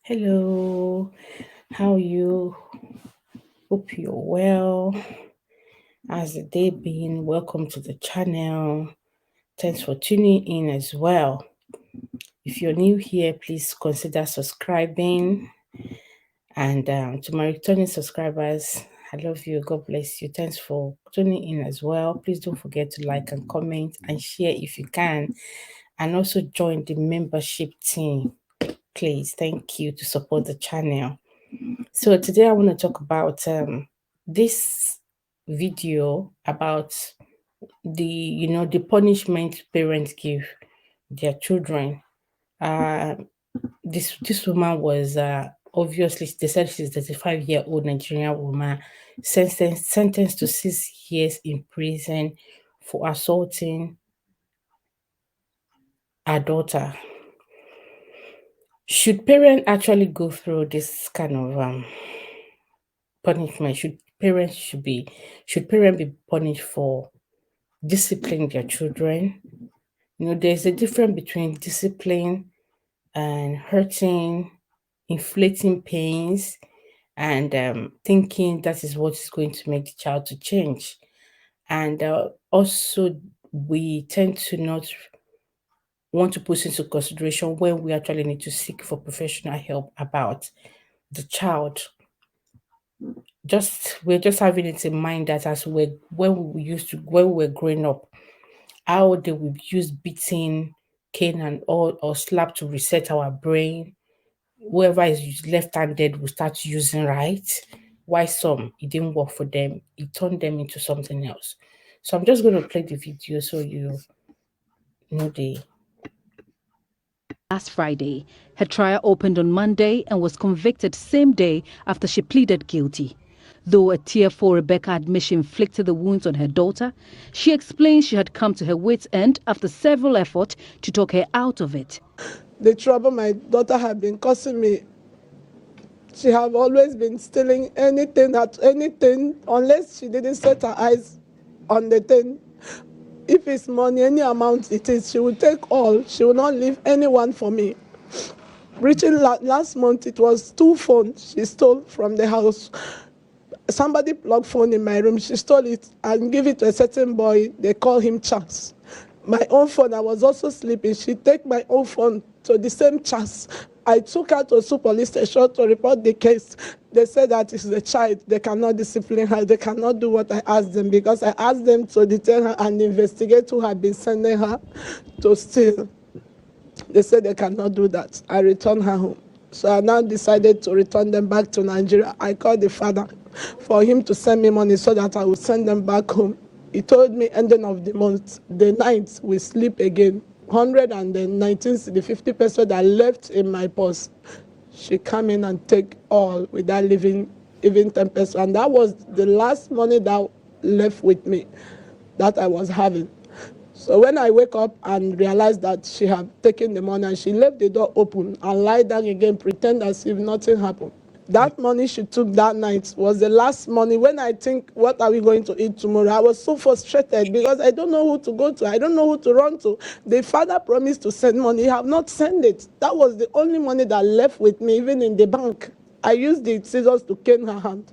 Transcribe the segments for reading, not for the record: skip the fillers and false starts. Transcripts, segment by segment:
Hello, how are you? Hope you're well. How's the day been? Welcome to the channel. Thanks for tuning in as well. If you're new here, please consider subscribing. And to my returning subscribers, I love you. God bless you. Thanks for tuning in as well. Please don't forget to like and comment and share if you can. And also join the membership team. Please, thank you to support the channel. So today I want to talk about this video about the punishment parents give their children. Uh, this woman was obviously they said she's a 35-year-old Nigerian woman sentenced to 6 years in prison for assaulting her daughter. Should parents actually go through this kind of punishment? Should parents be punished for disciplining their children? There's a difference between discipline and hurting, inflicting pains, and thinking that is what is going to make the child to change. And also, we tend to not want to put into consideration when we actually need to seek for professional help about the child. We're just having it in mind that as when we were growing up, how they would use beating, cane, and all or slap to reset our brain. Whoever is left-handed will start using right. Why some it didn't work for them, it turned them into something else. So I'm just going to play the video so you know the Last Friday, her trial opened on Monday and was convicted same day after she pleaded guilty. Though a tearful Rebecca admits she inflicted the wounds on her daughter, she explains she had come to her wits' end after several efforts to talk her out of it. The trouble my daughter had been causing me, she have always been stealing anything unless she didn't set her eyes on the thing. If it's money, any amount it is, she will take all. She will not leave anyone for me. Reaching last month, it was 2 phones she stole from the house. Somebody plugged phone in my room. She stole it and gave it to a certain boy. They call him Charles. My own phone, I was also sleeping. She take my own phone to the same Charles. I took her to Osu police station to report the case. They said that it's the child. They cannot discipline her. They cannot do what I asked them because I asked them to detain her and investigate who had been sending her to steal. They said they cannot do that. I returned her home. So I now decided to return them back to Nigeria. I called the father for him to send me money so that I would send them back home. He told me ending of the month, the night we sleep again. 119, the 50 pesos that left in my purse. She come in and take all without leaving even 10 pesos. And that was the last money that left with me that I was having. So when I wake up and realize that she had taken the money and she left the door open and lie down again, pretend as if nothing happened. That money she took that night was the last money. When I think, what are we going to eat tomorrow? I was so frustrated because I don't know who to go to. I don't know who to run to. The father promised to send money. He have not sent it. That was the only money that left with me, even in the bank. I used the scissors to cane her hand.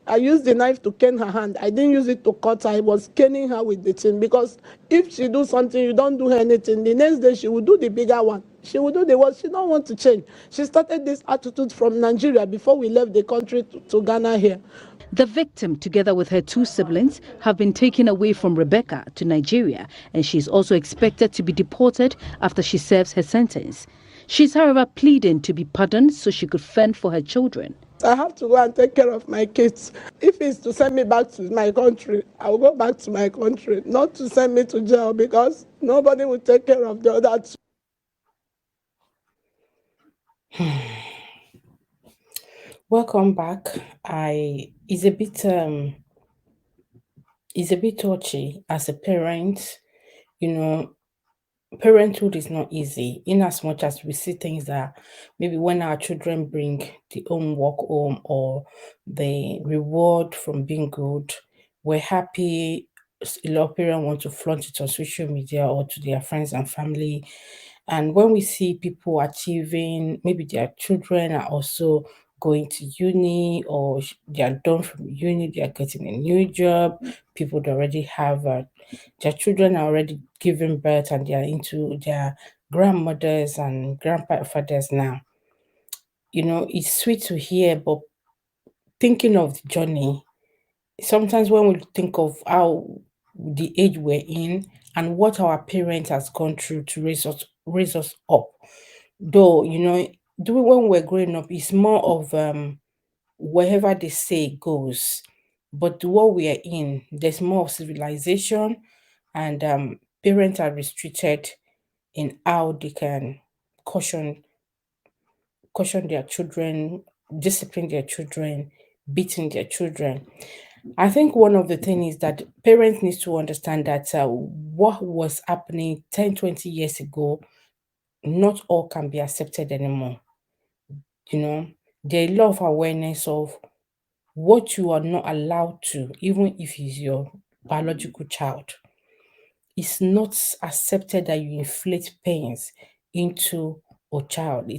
I used the knife to cane her hand. I didn't use it to cut her. I was caning her with the thing because if she do something, you don't do her anything. The next day, she will do the bigger one. She will do the one. She don't want to change. She started this attitude from Nigeria before we left the country to Ghana here. The victim, together with her 2 siblings, have been taken away from Rebecca to Nigeria, and she is also expected to be deported after she serves her sentence. She's, however, pleading to be pardoned so she could fend for her children. I have to go and take care of my kids. If it's to send me back to my country, I will go back to my country, not to send me to jail because nobody will take care of the other two. welcome back. It's a bit touchy as a parent. Parenthood is not easy in as much as we see things that maybe when our children bring the homework home or the reward from being good, we're happy. A lot of parents want to flaunt it on social media or to their friends and family. And when we see people achieving, maybe their children are also going to uni, or they are done from uni, they are getting a new job, people that already have their children are already giving birth and they are into their grandmothers and grandfathers now. It's sweet to hear, but thinking of the journey, sometimes when we think of how the age we're in and what our parents has gone through to raise us up, though, when we're growing up, it's more of wherever they say goes. But what we are in, there's more of civilization, and parents are restricted in how they can caution caution their children, discipline their children, beating their children. I think one of the things is that parents need to understand that what was happening 10, 20 years ago, not all can be accepted anymore. You know, there are a lot of awareness of what you are not allowed to, even if it's your biological child. It's not accepted that you inflict pains into a child,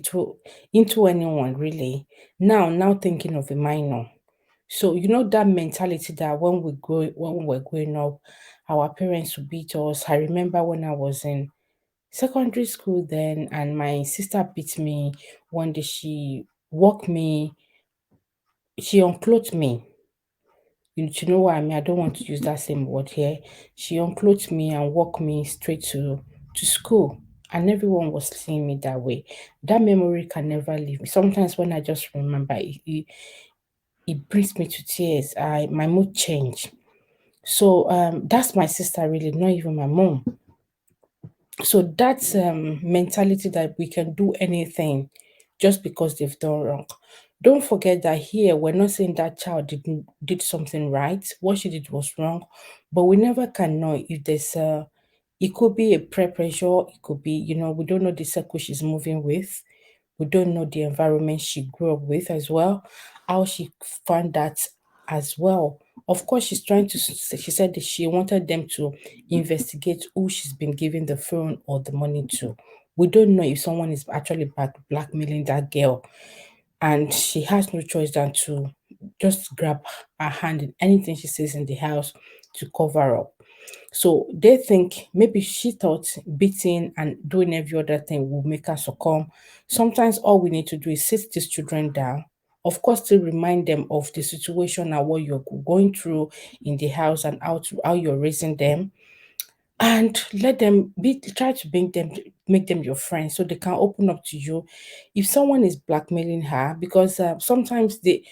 into anyone really. Now thinking of a minor. So that mentality that when we were growing up, our parents would beat us. I remember when I was in secondary school then, and my sister beat me. One day she unclothed me. You know what I mean? I don't want to use that same word here. She unclothed me and walked me straight to school. And everyone was seeing me that way. That memory can never leave me. Sometimes when I just remember it brings me to tears. My mood change. So that's my sister really, not even my mom. So that's mentality that we can do anything just because they've done wrong. Don't forget that here we're not saying that child did something right. What she did was wrong, but we never can know if there's it could be a peer pressure, it could be, we don't know the circle she's moving with. We don't know the environment she grew up with as well, how she found that as well. Of course, she said that she wanted them to investigate who she's been giving the phone or the money to. We don't know if someone is actually blackmailing that girl, and she has no choice than to just grab her hand in anything she says in the house to cover up. So they think maybe she thought beating and doing every other thing will make her succumb. Sometimes all we need to do is sit these children down. Of course, to remind them of the situation and what you're going through in the house and how you're raising them, and let them try to make them your friends so they can open up to you if someone is blackmailing her, because sometimes they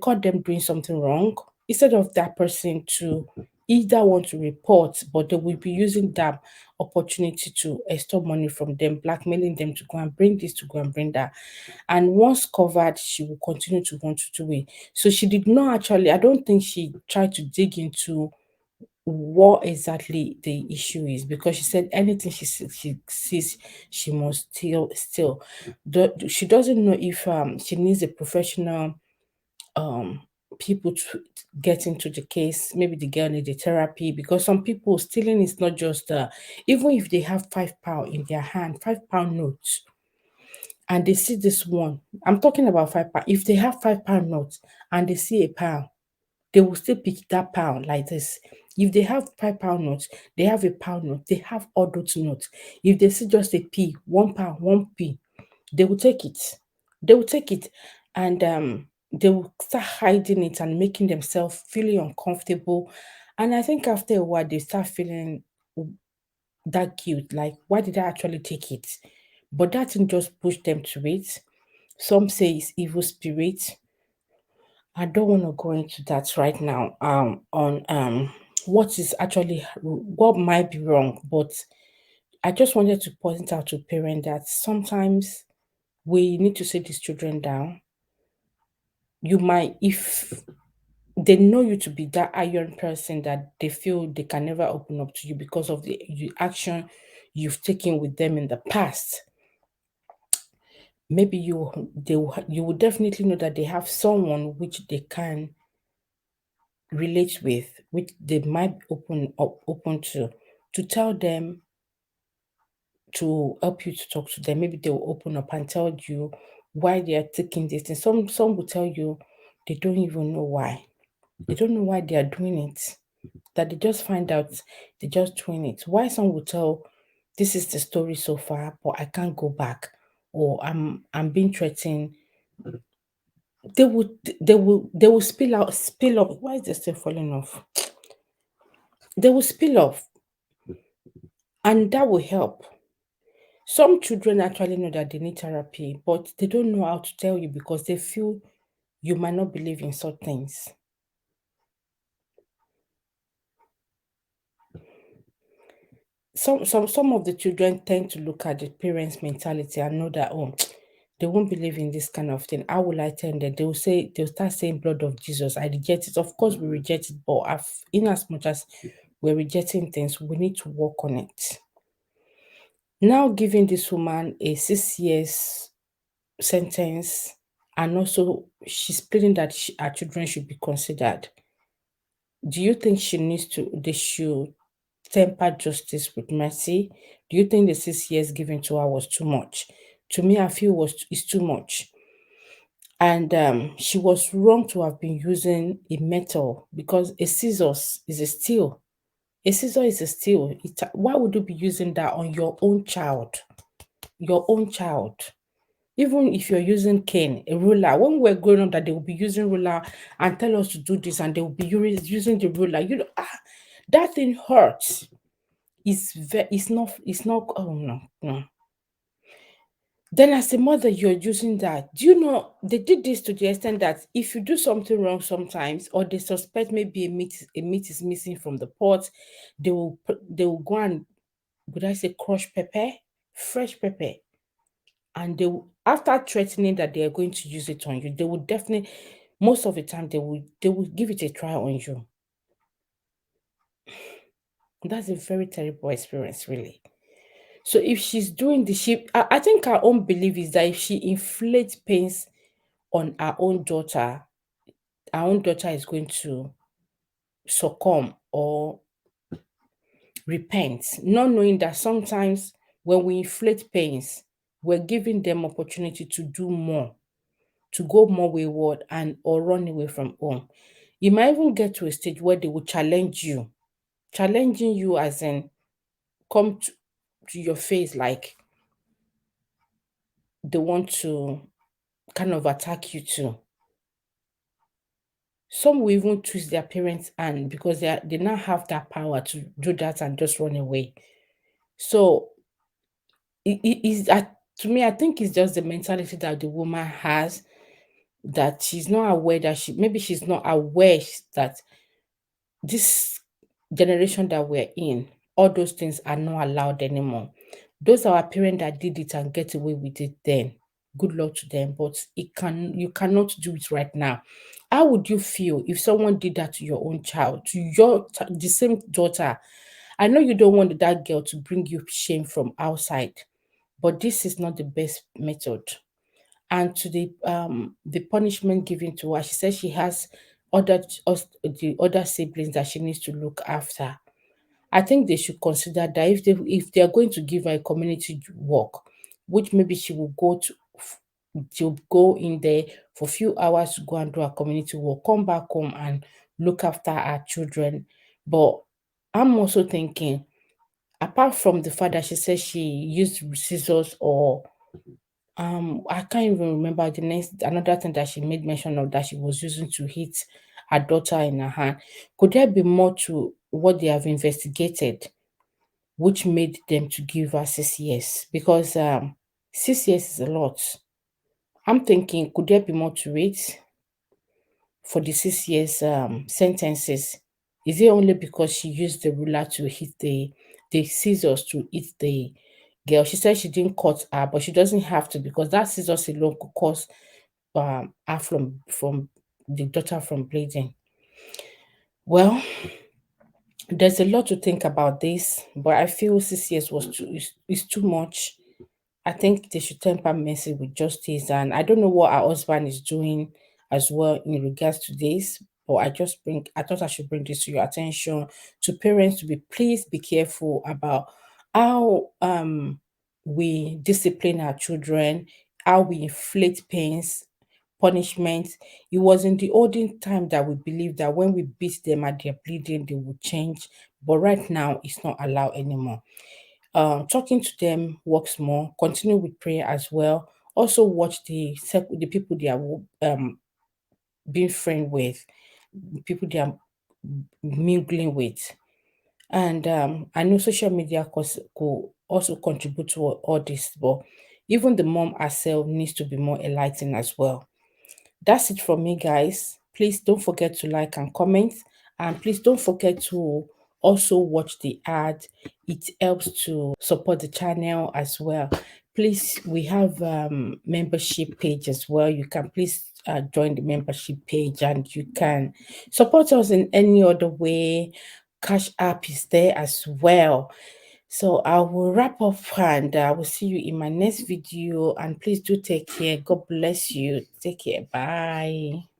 caught them doing something wrong, instead of that person to either want to report, but they will be using that opportunity to extort money from them, blackmailing them to go and bring this, to go and bring that. And once covered, she will continue to want to do it. So she did not actually, I don't think she tried to dig into what exactly the issue is, because she said anything she sees, she must still. She doesn't know if she needs a professional um people to get into the case. Maybe the girl needs a therapy, because some people, stealing is not just even if they have £5 in their hand, £5 notes, and they see this one. I'm talking about £5. If they have £5 notes and they see a pound, they will still pick that pound like this. If they have £5 notes, they have a pound note, they have all those notes. If they see just a p, £1, 1p, they will take it. They will take it, and they will start hiding it and making themselves feeling uncomfortable. And I think after a while, they start feeling that guilt, like, why did I actually take it? But that thing just pushed them to it. Some say it's evil spirit. I don't want to go into that right now. On what might be wrong, but I just wanted to point out to parents that sometimes we need to sit these children down. You might, if they know you to be that iron person that they feel they can never open up to you because of the action you've taken with them in the past. Maybe you will definitely know that they have someone which they can relate with, which they might open to tell them to help you to talk to them. Maybe they will open up and tell you why they are taking this. And some will tell you they don't even know why. They don't know why they are doing it. That they just find out they're just doing it. Why some will tell this is the story so far, but I can't go back, or I'm being threatened. They will spill up. Why is this thing falling off? They will spill off, and that will help. Some children actually know that they need therapy, but they don't know how to tell you because they feel you might not believe in such things. Some of the children tend to look at the parents' mentality and know that, oh, they won't believe in this kind of thing. How will I tell them? They'll start saying blood of Jesus. I reject it. Of course we reject it, but in as much as we're rejecting things, we need to work on it. Now giving this woman a 6 years sentence, and also she's pleading that her children should be considered. Do you think they should temper justice with mercy? Do you think the 6 years given to her was too much? To me, I feel it's too much. And she was wrong to have been using a metal, because a scissors is a steel. A scissor is a steel. Why would you be using that on your own child? Your own child. Even if you're using cane, a ruler, when we're growing up, that they will be using ruler and tell us to do this, and they will be using the ruler. That thing hurts. It's not. Oh no. Then as a mother, you're using that. Do you know they did this to the extent that if you do something wrong sometimes, or they suspect maybe a meat is missing from the pot, they will go and, would I say, crush pepper, fresh pepper, and after threatening that they are going to use it on you, they will definitely, most of the time, they will give it a try on you. That's a very terrible experience, really. So if she's doing I think her own belief is that if she inflicts pains on our own daughter, our own daughter is going to succumb or repent, not knowing that sometimes when we inflict pains, we're giving them opportunity to do more, to go more wayward and or run away from home. You might even get to a stage where they will challenge you, challenging you as in come to your face, like they want to kind of attack you too. Some will even twist their parents' hand because they now have that power to do that and just run away. So it is that, to me, I think it's just the mentality that the woman has, that she's not aware that she's not aware that this generation that we're in, all those things are not allowed anymore. Those are our parents that did it and get away with it then. Good luck to them, but you cannot do it right now. How would you feel if someone did that to your own child, to the same daughter? I know you don't want that girl to bring you shame from outside, but this is not the best method. And to the punishment given to her, she says she has the other siblings that she needs to look after. I think they should consider that if they are going to give her a community work, which maybe she'll go in there for a few hours to go and do her community work, come back home and look after her children. But I'm also thinking, apart from the fact that she says she used scissors, or I can't even remember another thing that she made mention of that she was using to hit her daughter in her hand. Could there be more to what they have investigated, which made them to give her 6 years? Because 6 years is a lot. I'm thinking, could there be more to it for the 6 years sentences? Is it only because she used the ruler to hit the scissors to hit the girl? She said she didn't cut her, but she doesn't have to, because that scissors alone could cause her from the daughter from bleeding. Well, there's a lot to think about this, but I feel 6 years is too much. I think they should temper mercy with justice, and I don't know what her husband is doing as well in regards to this. But I thought I should bring this to your attention, to parents, to please be careful about how we discipline our children, how we inflict pains, punishment. It was in the olden time that we believed that when we beat them and they're bleeding, they would change. But right now, it's not allowed anymore. Talking to them works more. Continue with prayer as well. Also, watch the people they are being friend with, people they are mingling with. And I know social media could also contribute to all this, but even the mom herself needs to be more enlightened as well. That's it from me, guys. Please don't forget to like and comment. And please don't forget to also watch the ad. It helps to support the channel as well. Please, we have membership page as well. You can please join the membership page, and you can support us in any other way. Cash App is there as well. So I will wrap up, and I will see you in my next video. And please do take care. God bless you. Take care. Bye.